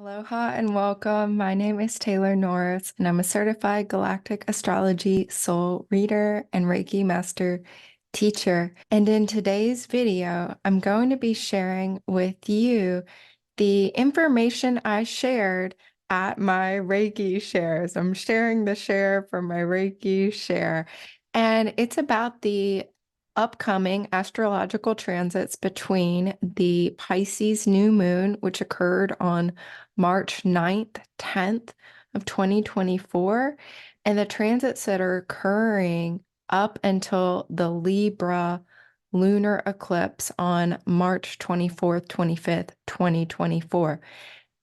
Aloha and welcome. My name is Taylor Norris, and I'm a certified Galactic Astrology soul reader and Reiki master teacher. And in today's video, I'm going to be sharing with you the information I shared at my Reiki shares. I'm sharing the share from my Reiki share, and it's about the upcoming astrological transits between the Pisces new moon, which occurred on March 9th, 10th of 2024, and the transits that are occurring up until the Libra lunar eclipse on March 24th, 25th, 2024.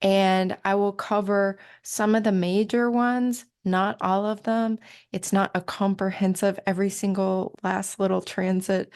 And I will cover some of the major ones, not all of them. It's not a comprehensive, every single last little transit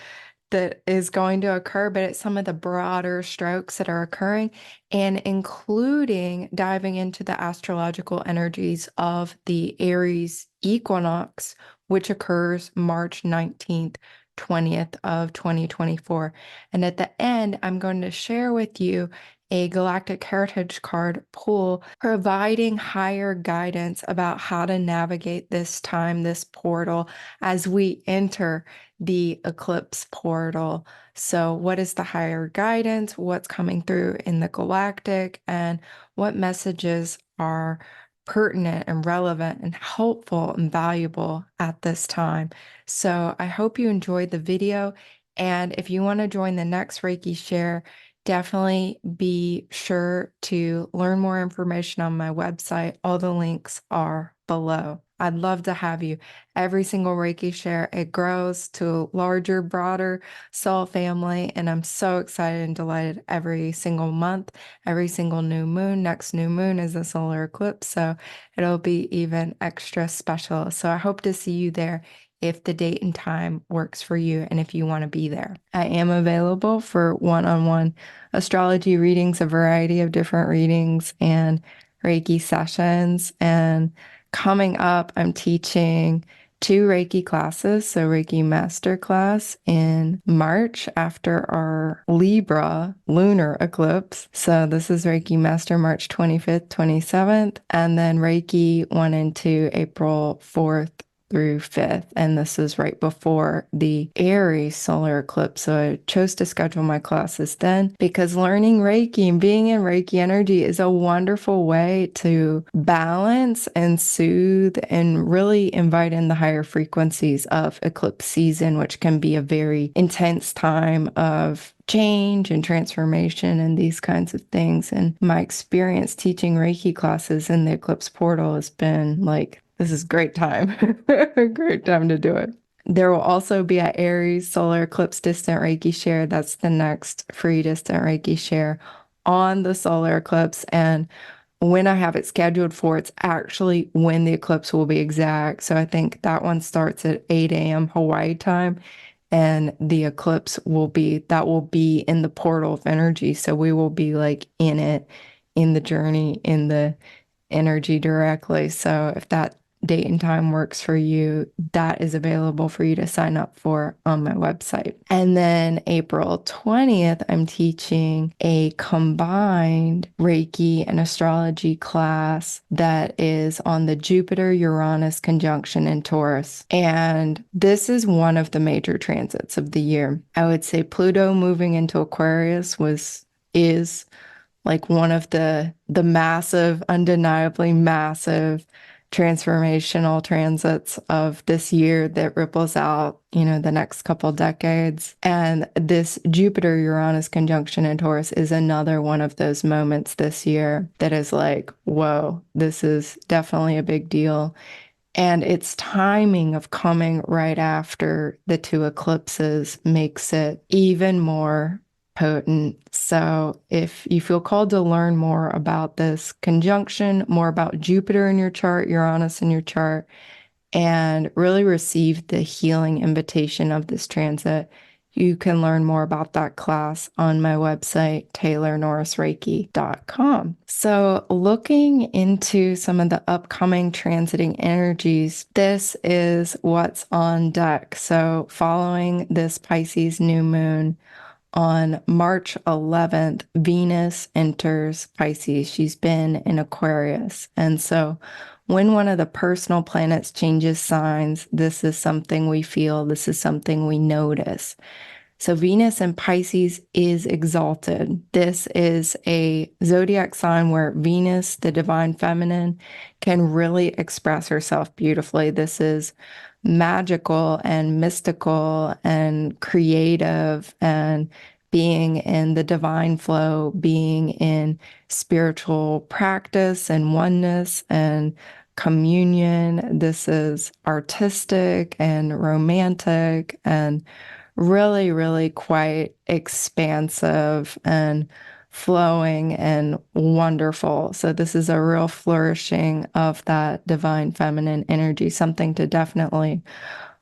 that is going to occur, but it's some of the broader strokes that are occurring, and including diving into the astrological energies of the Aries Equinox, which occurs March 19th, 20th of 2024. And at the end, I'm going to share with you a Galactic Heritage card pull, providing higher guidance about how to navigate this time, this portal, as we enter the eclipse portal. So what is the higher guidance? What's coming through in the galactic, and what messages are pertinent and relevant and helpful and valuable at this time? So I hope you enjoyed the video. And if you want to join the next Reiki share, definitely be sure to learn more information on my website. All the links are below. I'd love to have you. Every single Reiki share, it grows to a larger, broader soul family, and I'm so excited and delighted every single month, every single new moon. Next new moon is a solar eclipse, so it'll be even extra special. So I hope to see you there if the date and time works for you and if you want to be there. I am available for one-on-one astrology readings, a variety of different readings and Reiki sessions. And coming up, I'm teaching 2 Reiki classes, so Reiki Master class in March after our Libra lunar eclipse. So this is Reiki Master March 25th, 27th, and then Reiki 1 and 2 April 4th through 5th, and this is right before the Aries solar eclipse. So I chose to schedule my classes then because learning Reiki and being in Reiki energy is a wonderful way to balance and soothe and really invite in the higher frequencies of eclipse season, which can be a very intense time of change and transformation and these kinds of things. And my experience teaching Reiki classes in the eclipse portal has been like, this is great time, a great time to do it. There will also be an Aries solar eclipse distant Reiki share. That's the next free distant Reiki share on the solar eclipse. And when I have it scheduled for, it's actually when the eclipse will be exact. So I think that one starts at 8 a.m. Hawaii time. And the eclipse will be in the portal of energy. So we will be like in it, in the journey, in the energy directly. So if that date and time works for you, that is available for you to sign up for on my website. And then April 20th, I'm teaching a combined Reiki and astrology class that is on the Jupiter-Uranus conjunction in Taurus. And this is one of the major transits of the year. I would say Pluto moving into Aquarius is like one of the massive, undeniably massive transformational transits of this year that ripples out, the next couple decades. And this Jupiter-Uranus conjunction in Taurus is another one of those moments this year that is like, whoa, this is definitely a big deal. And its timing of coming right after the 2 eclipses makes it even more potent. So if you feel called to learn more about this conjunction, more about Jupiter in your chart, Uranus in your chart, and really receive the healing invitation of this transit, you can learn more about that class on my website, taylornorrisreiki.com. So looking into some of the upcoming transiting energies, this is what's on deck. So following this Pisces new moon on March 11th, Venus enters Pisces. She's been in Aquarius. And so when one of the personal planets changes signs, this is something we feel, this is something we notice. So Venus in Pisces is exalted. This is a zodiac sign where Venus, the divine feminine, can really express herself beautifully. This is magical and mystical and creative and being in the divine flow, being in spiritual practice and oneness and communion. This is artistic and romantic and really, really quite expansive and flowing and wonderful. So this is a real flourishing of that divine feminine energy, something to definitely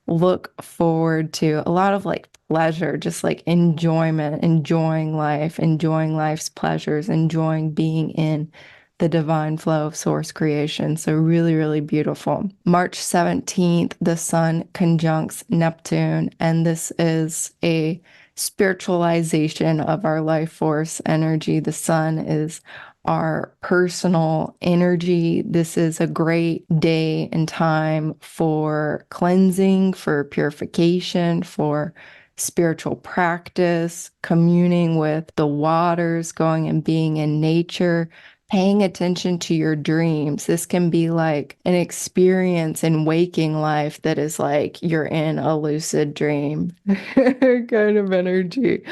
look forward to. A lot of like pleasure, just like enjoyment, enjoying life, enjoying life's pleasures, enjoying being in the divine flow of source creation. So really, really beautiful. March 17th, the sun conjuncts Neptune, and this is a spiritualization of our life force energy. The sun is our personal energy. This is a great day and time for cleansing, for purification, for spiritual practice, communing with the waters, going and being in nature, paying attention to your dreams. This can be like an experience in waking life that is like you're in a lucid dream kind of energy.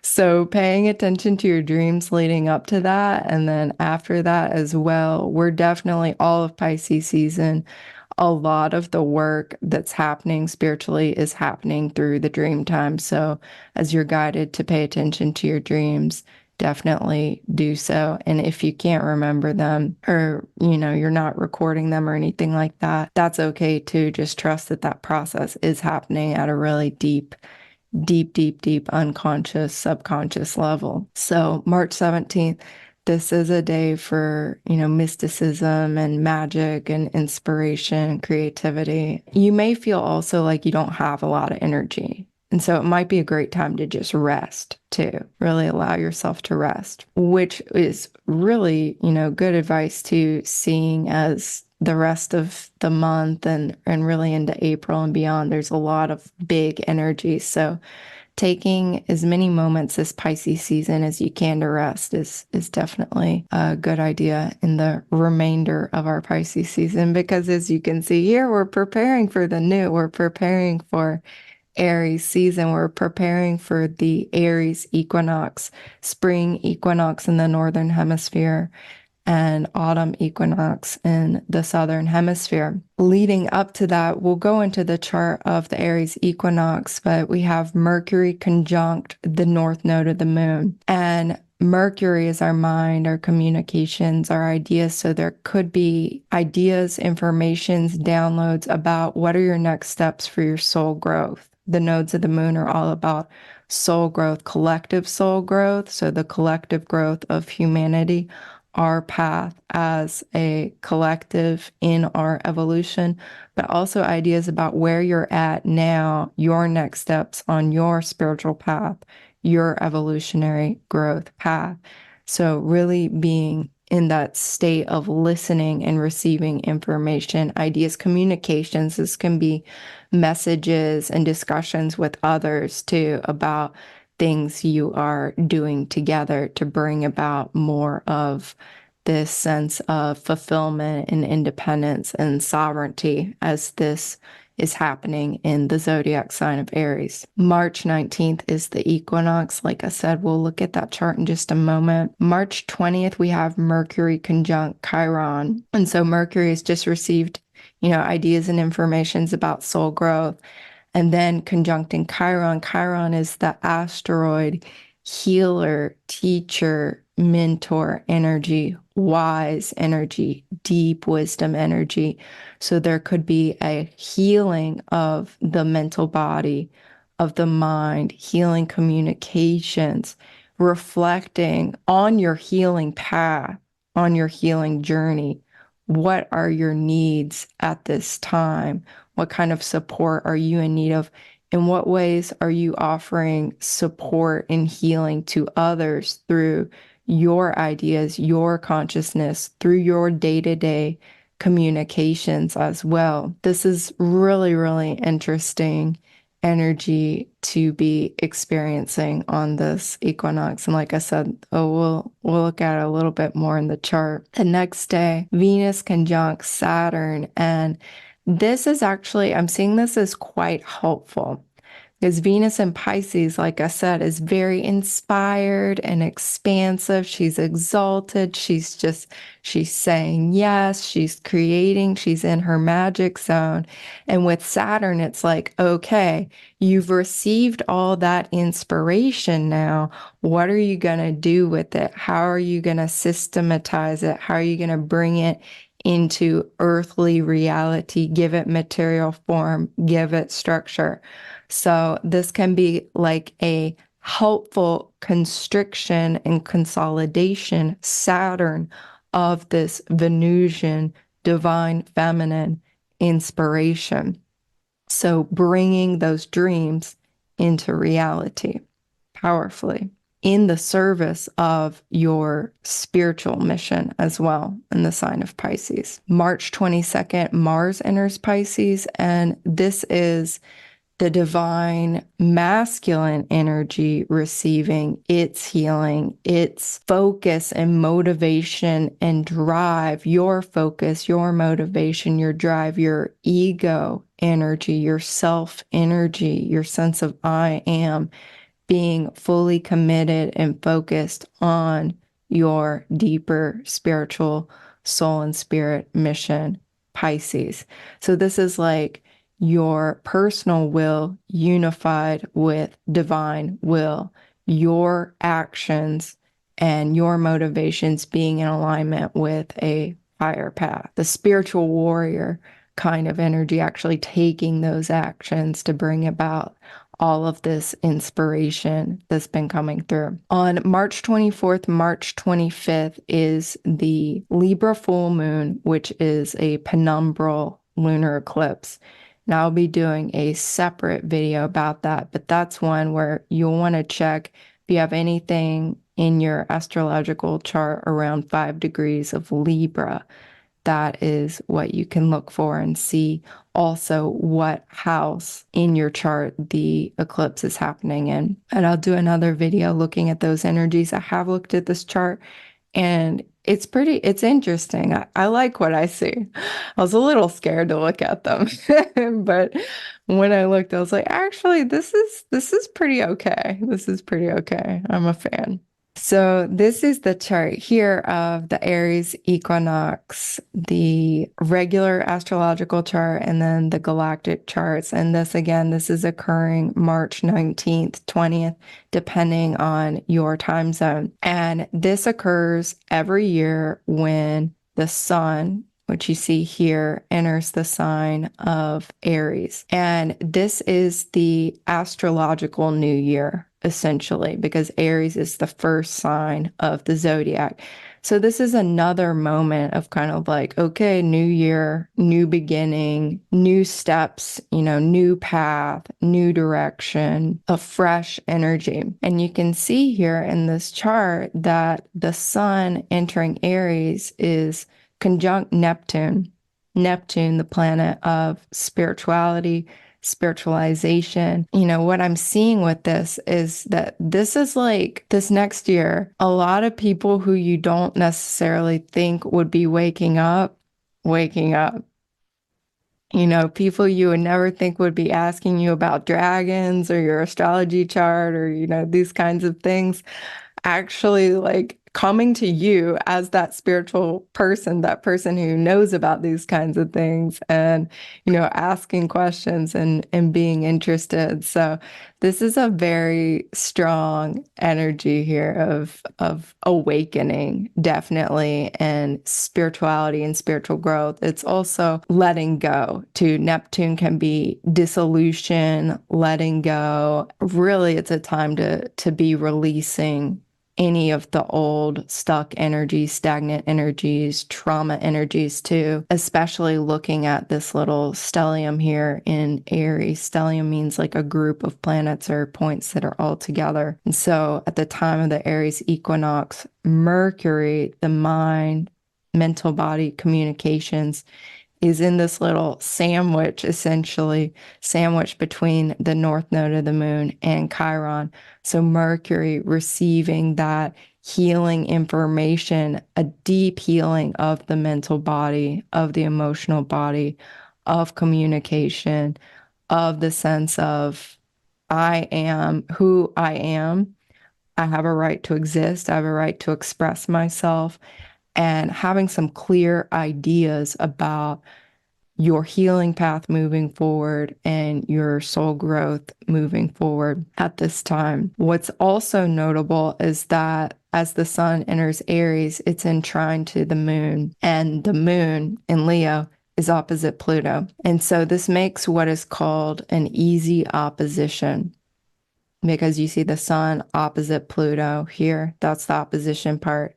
So paying attention to your dreams leading up to that, and then after that as well, we're definitely all of Pisces season. A lot of the work that's happening spiritually is happening through the dream time. So as you're guided to pay attention to your dreams, definitely do so. And if you can't remember them or, you're not recording them or anything like that, that's okay too. Just trust that that process is happening at a really deep unconscious, subconscious level. So March 17th, this is a day for, mysticism and magic and inspiration, creativity. You may feel also like you don't have a lot of energy. And so it might be a great time to just rest too, really allow yourself to rest, which is really, good advice to seeing as the rest of the month and really into April and beyond. There's a lot of big energy. So taking as many moments this Pisces season as you can to rest is definitely a good idea in the remainder of our Pisces season, because as you can see here, we're preparing for the new. We're preparing for Aries season. We're preparing for the Aries Equinox, spring equinox in the northern hemisphere and autumn equinox in the southern hemisphere. Leading up to that, we'll go into the chart of the Aries equinox, but we have Mercury conjunct the north node of the moon. And Mercury is our mind, our communications, our ideas. So there could be ideas, informations, downloads about what are your next steps for your soul growth. The nodes of the moon are all about soul growth, collective soul growth. So the collective growth of humanity, our path as a collective in our evolution, but also ideas about where you're at now, your next steps on your spiritual path, your evolutionary growth path. So really being in that state of listening and receiving information, ideas, communications. This can be messages and discussions with others too about things you are doing together to bring about more of this sense of fulfillment and independence and sovereignty as this is happening in the zodiac sign of Aries. March 19th is the equinox. Like I said, we'll look at that chart in just a moment. March 20th, we have Mercury conjunct Chiron. And so Mercury has just received, ideas and informations about soul growth. And then conjuncting Chiron. Chiron is the asteroid healer, teacher, mentor energy, wise energy, deep wisdom energy. So there could be a healing of the mental body, of the mind, healing communications, reflecting on your healing path, on your healing journey. What are your needs at this time? What kind of support are you in need of In what ways are you offering support and healing to others through your ideas, your consciousness, through your day-to-day communications as well? This is really, really interesting energy to be experiencing on this equinox. And like I said, we'll look at it a little bit more in the chart. The next day, Venus conjunct Saturn, and this is actually, I'm seeing this as quite helpful because Venus in Pisces, like I said, is very inspired and expansive. She's exalted. She's saying yes. She's creating. She's in her magic zone. And with Saturn, it's like, okay, you've received all that inspiration now. What are you going to do with it? How are you going to systematize it? How are you going to bring it into earthly reality, give it material form, give it structure? So this can be like a helpful constriction and consolidation, Saturn, of this Venusian divine feminine inspiration. So bringing those dreams into reality powerfully in the service of your spiritual mission as well in the sign of Pisces. March 22nd, Mars enters Pisces, and this is the divine masculine energy receiving its healing, its focus and motivation and drive, your focus, your motivation, your drive, your ego energy, your self energy, your sense of I am, being fully committed and focused on your deeper spiritual soul and spirit mission, Pisces. So this is like your personal will unified with divine will, your actions and your motivations being in alignment with a higher path. The spiritual warrior kind of energy, actually taking those actions to bring about all of this inspiration that's been coming through. On March 24th, March 25th is the Libra full moon, which is a penumbral lunar eclipse. And I'll be doing a separate video about that, but that's one where you'll want to check if you have anything in your astrological chart around 5 degrees of Libra. That is what you can look for and see also what house in your chart the eclipse is happening in. And I'll do another video looking at those energies. I have looked at this chart and it's interesting. I like what I see. I was a little scared to look at them, but when I looked, I was like, actually, this is pretty okay. This is pretty okay. I'm a fan. So this is the chart here of the Aries Equinox, the regular astrological chart, and then the galactic charts. And this, again, this is occurring March 19th, 20th, depending on your time zone. And this occurs every year when the sun, which you see here, enters the sign of Aries. And this is the astrological new year, essentially, because Aries is the first sign of the zodiac. So this is another moment of kind of like, okay, new year, new beginning, new steps, new path, new direction, a fresh energy. And you can see here in this chart that the sun entering Aries is conjunct Neptune. Neptune, the planet of spirituality, spiritualization. What I'm seeing with this is that this is like this next year, a lot of people who you don't necessarily think would be waking up. People you would never think would be asking you about dragons or your astrology chart or, these kinds of things, actually like coming to you as that spiritual person, that person who knows about these kinds of things and, asking questions and being interested. So this is a very strong energy here of awakening, definitely, and spirituality and spiritual growth. It's also letting go too. Neptune can be dissolution, letting go. Really, it's a time to be releasing any of the old stuck energies, stagnant energies, trauma energies too, especially looking at this little stellium here in Aries. Stellium means like a group of planets or points that are all together. And so at the time of the Aries equinox, Mercury, the mind, mental body, communications, is in this little sandwich, essentially, sandwich between the north node of the moon and Chiron. So Mercury receiving that healing information, a deep healing of the mental body, of the emotional body, of communication, of the sense of I am who I am. I have a right to exist. I have a right to express myself, and having some clear ideas about your healing path moving forward and your soul growth moving forward at this time. What's also notable is that as the sun enters Aries, it's in trine to the moon, and the moon in Leo is opposite Pluto. And so this makes what is called an easy opposition, because you see the sun opposite Pluto here. That's the opposition part.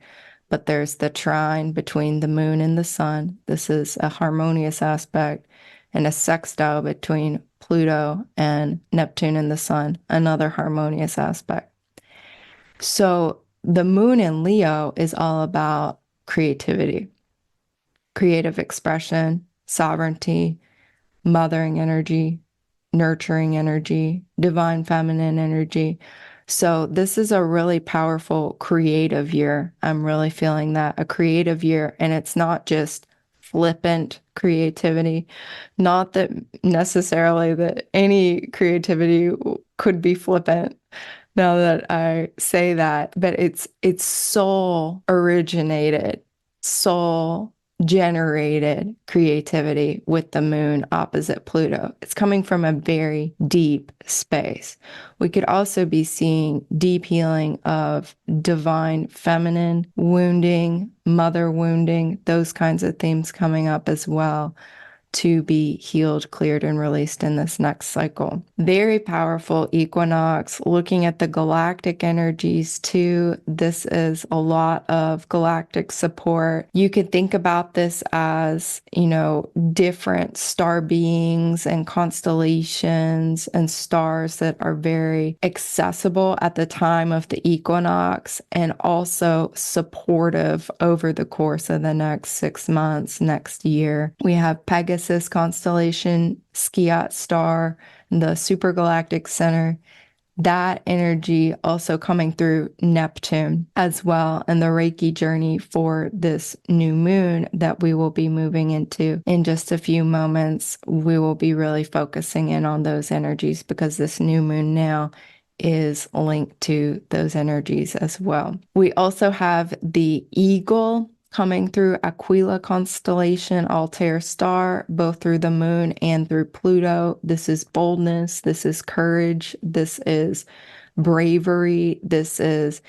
But there's the trine between the moon and the sun. This is a harmonious aspect, and a sextile between Pluto and Neptune and the sun, another harmonious aspect. So the moon in Leo is all about creativity, creative expression, sovereignty, mothering energy, nurturing energy, divine feminine energy. So this is a really powerful creative year. I'm really feeling that, a creative year. And it's not just flippant creativity, not that necessarily that any creativity could be flippant now that I say that, but it's soul originated, soul generated creativity with the moon opposite Pluto. It's coming from a very deep space. We could also be seeing deep healing of divine feminine wounding, mother wounding, those kinds of themes coming up as well, to be healed, cleared, and released in this next cycle. Very powerful equinox. Looking at the galactic energies too, this is a lot of galactic support. You could think about this as, different star beings and constellations and stars that are very accessible at the time of the equinox, and also supportive over the course of the next 6 months, next year. We have Pegasus constellation, Skiat star, the supergalactic center. That energy also coming through Neptune as well, and the Reiki journey for this new moon that we will be moving into in just a few moments. We will be really focusing in on those energies because this new moon now is linked to those energies as well. We also have the Eagle coming through Aquila constellation, Altair star, both through the moon and through Pluto. This is boldness, this is courage, this is bravery, this is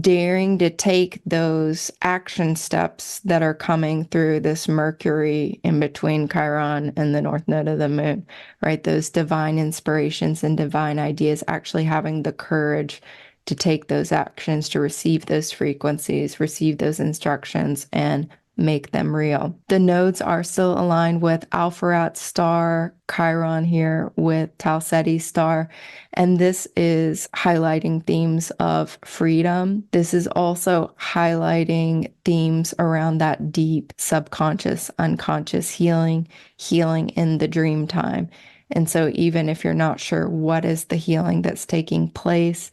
daring to take those action steps that are coming through this Mercury in between Chiron and the north node of the moon, right? Those divine inspirations and divine ideas, actually having the courage to take those actions, to receive those frequencies, receive those instructions, and make them real. The nodes are still aligned with Alpharat star, Chiron here with Tau Ceti star, and this is highlighting themes of freedom. This is also highlighting themes around that deep subconscious, unconscious healing, healing in the dream time. And so even if you're not sure what is the healing that's taking place,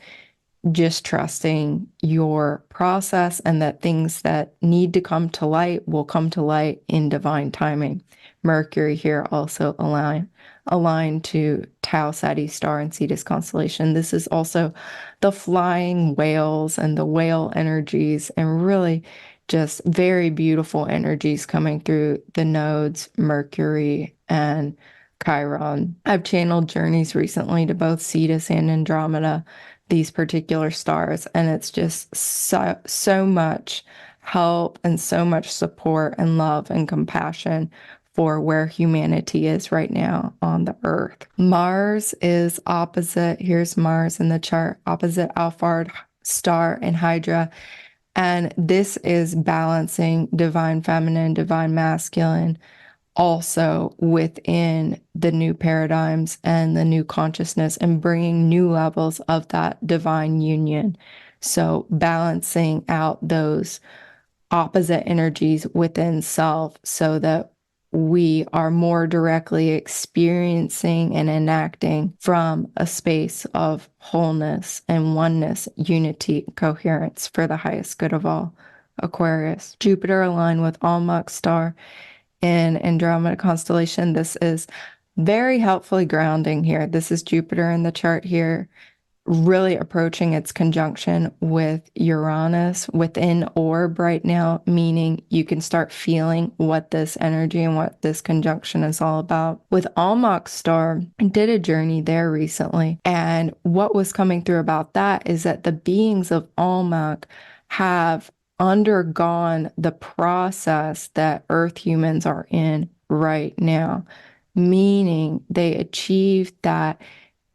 just trusting your process and that things that need to come to light will come to light in divine timing. Mercury here also aligned to Tau Ceti star and Cetus constellation. This is also the flying whales and the whale energies, and really just very beautiful energies coming through the nodes, Mercury and Chiron. I've channeled journeys recently to both Cetus and Andromeda, these particular stars, and it's just so much help and so much support and love and compassion for where humanity is right now on the earth. Mars is opposite, here's Mars in the chart, opposite Alphard star in Hydra. And this is balancing divine feminine, divine masculine, also within the new paradigms and the new consciousness and bringing new levels of that divine union. So balancing out those opposite energies within self so that we are more directly experiencing and enacting from a space of wholeness and oneness, unity, coherence for the highest good of all. Aquarius, Jupiter aligned with Almach star in Andromeda constellation. This is very helpfully grounding here. This is Jupiter in the chart here, really approaching its conjunction with Uranus within orb right now, meaning you can start feeling what this energy and what this conjunction is all about. With Almach star, I did a journey there recently, and what was coming through about that is that the beings of Almach have undergone the process that Earth humans are in right now, meaning they achieved that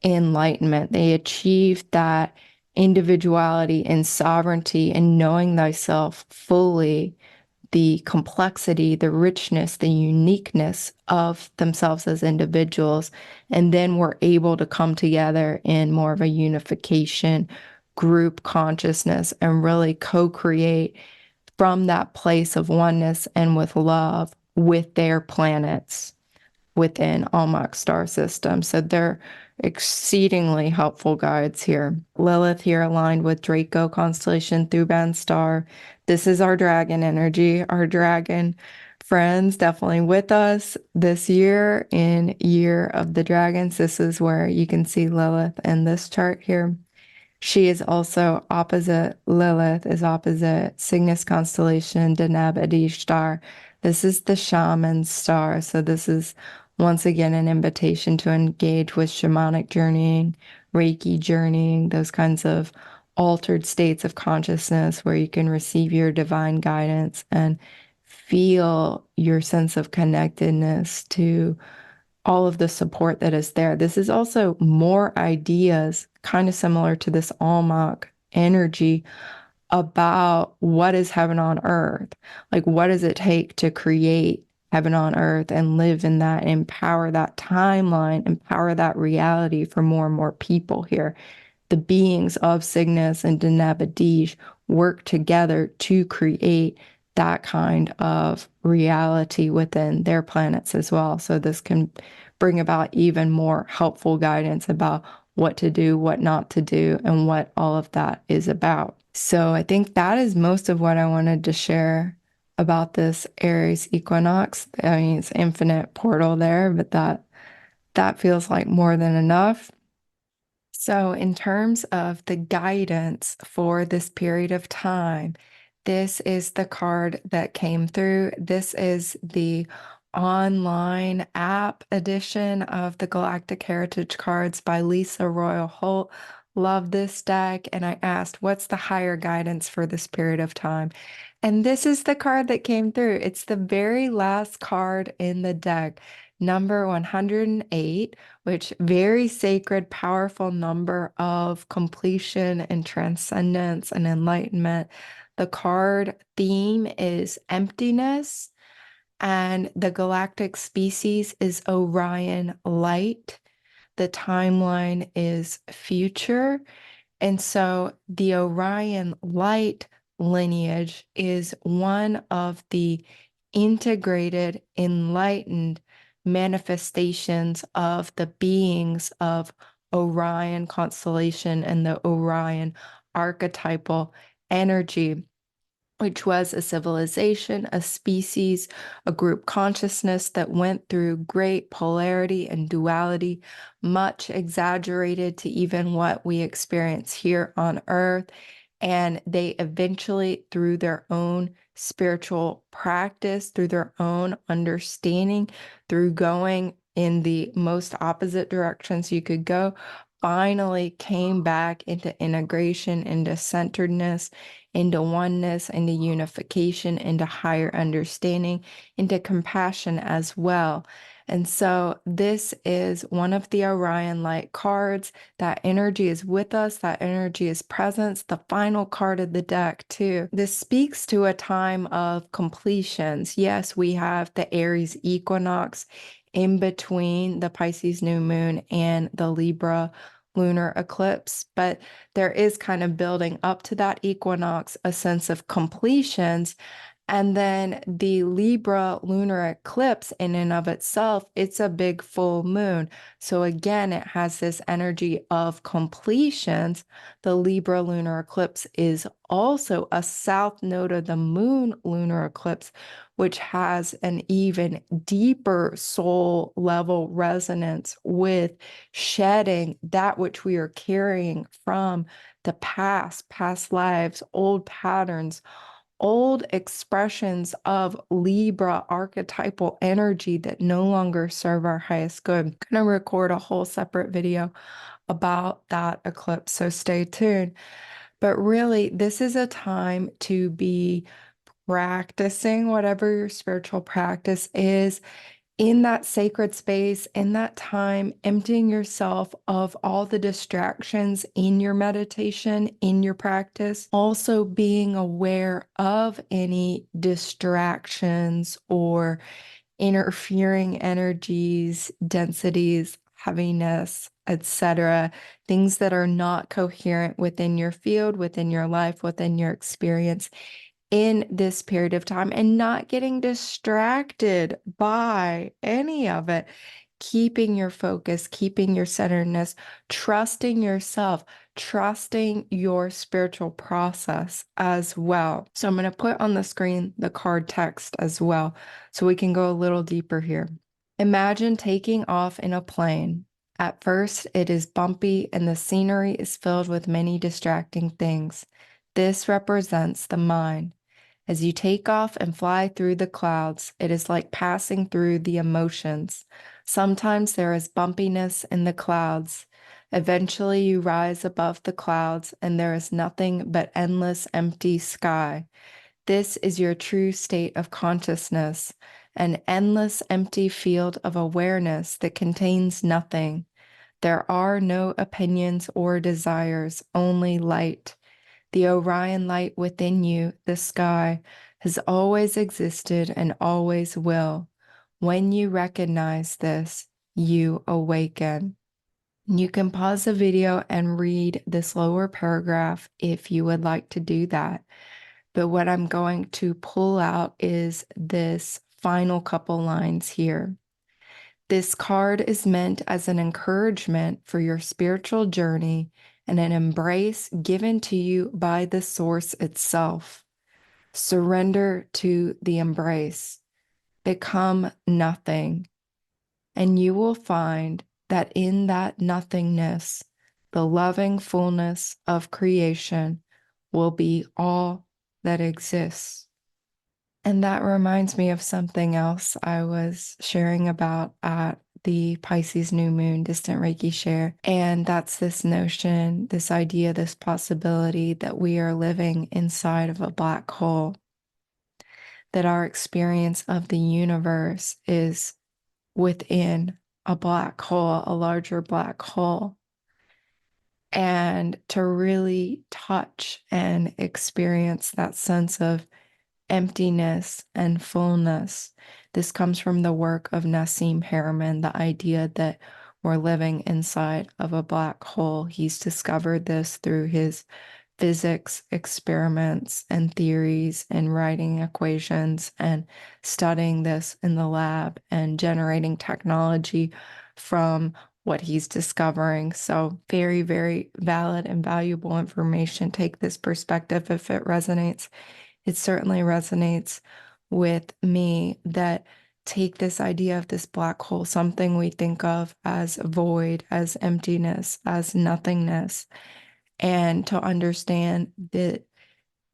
enlightenment. They achieved that individuality and sovereignty and knowing thyself fully, the complexity, the richness, the uniqueness of themselves as individuals. And then we're able to come together in more of a unification, group consciousness, and really co-create from that place of oneness and with love with their planets within Almach star system. So they're exceedingly helpful guides here. Lilith here aligned with Draco constellation Thuban star. This is our dragon energy, our dragon friends definitely with us this year in Year of the Dragons. This is where you can see Lilith in this chart here. She is also opposite, Lilith is opposite Cygnus constellation, Deneb Adish star. This is the shaman star. So this is once again an invitation to engage with shamanic journeying, Reiki journeying, those kinds of altered states of consciousness where you can receive your divine guidance and feel your sense of connectedness to all of the support that is there. This is also more ideas, kind of similar to this Almach energy about what is heaven on earth. Like, what does it take to create heaven on earth and live in that, empower that timeline, empower that reality for more and more people here. The beings of Cygnus and Deneb work together to create that kind of reality within their planets as well. So this can bring about even more helpful guidance about what to do, what not to do, and what all of that is about. So I think that is most of what I wanted to share about this Aries equinox. I mean, it's infinite portal there, but that feels like more than enough. So in terms of the guidance for this period of time, this is the card that came through. This is the online app edition of the Galactic Heritage cards by Lisa Royal Holt. Love this deck. And I asked, what's the higher guidance for this period of time? And this is the card that came through. It's the very last card in the deck, number 108, which very sacred, powerful number of completion and transcendence and enlightenment. The card theme is emptiness, and the galactic species is Orion light. The timeline is future. And so the Orion light lineage is one of the integrated, enlightened manifestations of the beings of Orion constellation and the Orion archetypal energy, which was a civilization, a species, a group consciousness that went through great polarity and duality, much exaggerated to even what we experience here on Earth. And they eventually, through their own spiritual practice, through their own understanding, through going in the most opposite directions you could go, finally came back into integration, into centeredness, into oneness, into unification, into higher understanding, into compassion as well. And so this is one of the Orion light cards. That energy is with us. That energy is presence. The final card of the deck too. This speaks to a time of completions. Yes, we have the Aries Equinox in between the Pisces new moon and the Libra lunar eclipse, but there is kind of building up to that equinox a sense of completions. And then the Libra lunar eclipse in and of itself, it's a big full moon. So again, it has this energy of completions. The Libra lunar eclipse is also a south node of the moon lunar eclipse, which has an even deeper soul level resonance with shedding that which we are carrying from the past lives, old patterns, old expressions of Libra archetypal energy that no longer serve our highest good. I'm going to record a whole separate video about that eclipse, so stay tuned. But really, this is a time to be practicing whatever your spiritual practice is in that sacred space, in that time, emptying yourself of all the distractions in your meditation, in your practice. Also being aware of any distractions or interfering energies, densities, heaviness, etc., things that are not coherent within your field, within your life, within your experience in this period of time, and not getting distracted by any of it. Keeping your focus, keeping your centeredness, trusting yourself, trusting your spiritual process as well. So I'm going to put on the screen the card text as well, so we can go a little deeper here. Imagine taking off in a plane. At first, it is bumpy and the scenery is filled with many distracting things. This represents the mind. As you take off and fly through the clouds, it is like passing through the emotions. Sometimes there is bumpiness in the clouds. Eventually, you rise above the clouds, and there is nothing but endless empty sky. This is your true state of consciousness, an endless empty field of awareness that contains nothing. There are no opinions or desires, only light. The Orion light within you, the sky, has always existed and always will. When you recognize this, you awaken. You can pause the video and read this lower paragraph if you would like to do that. But what I'm going to pull out is this final couple lines here. This card is meant as an encouragement for your spiritual journey and an embrace given to you by the source itself. Surrender to the embrace. Become nothing. And you will find that in that nothingness, the loving fullness of creation will be all that exists. And that reminds me of something else I was sharing about at the Pisces new moon distant Reiki share. And that's this notion, this idea, this possibility that we are living inside of a black hole, that our experience of the universe is within a black hole, a larger black hole. And to really touch and experience that sense of emptiness and fullness. This comes from the work of Nassim Haramein, the idea that we're living inside of a black hole. He's discovered this through his physics experiments and theories and writing equations and studying this in the lab and generating technology from what he's discovering. So very, very valid and valuable information. Take this perspective if it resonates. It certainly resonates with me that take this idea of this black hole, something we think of as void, as emptiness, as nothingness, and to understand that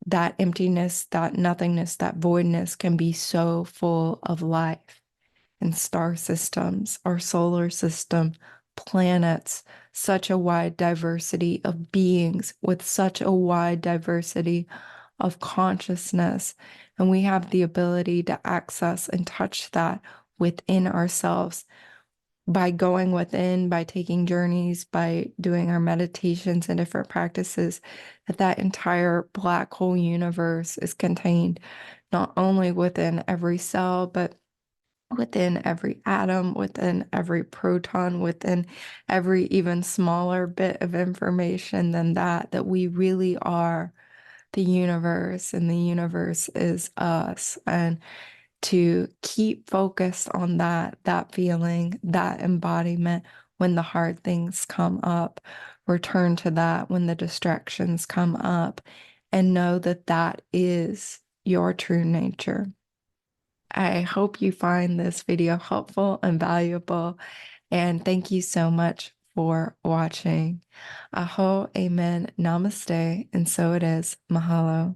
that emptiness, that nothingness, that voidness can be so full of life and star systems, our solar system, planets, such a wide diversity of beings with such a wide diversity of consciousness. And we have the ability to access and touch that within ourselves by going within, by taking journeys, by doing our meditations and different practices, that entire black hole universe is contained not only within every cell, but within every atom, within every proton, within every even smaller bit of information than that we really are the universe and the universe is us. And to keep focused on that feeling, that embodiment when the hard things come up, return to that when the distractions come up, and know that that is your true nature. I hope you find this video helpful and valuable, and thank you so much for watching. Aho, amen, namaste, and so it is. Mahalo.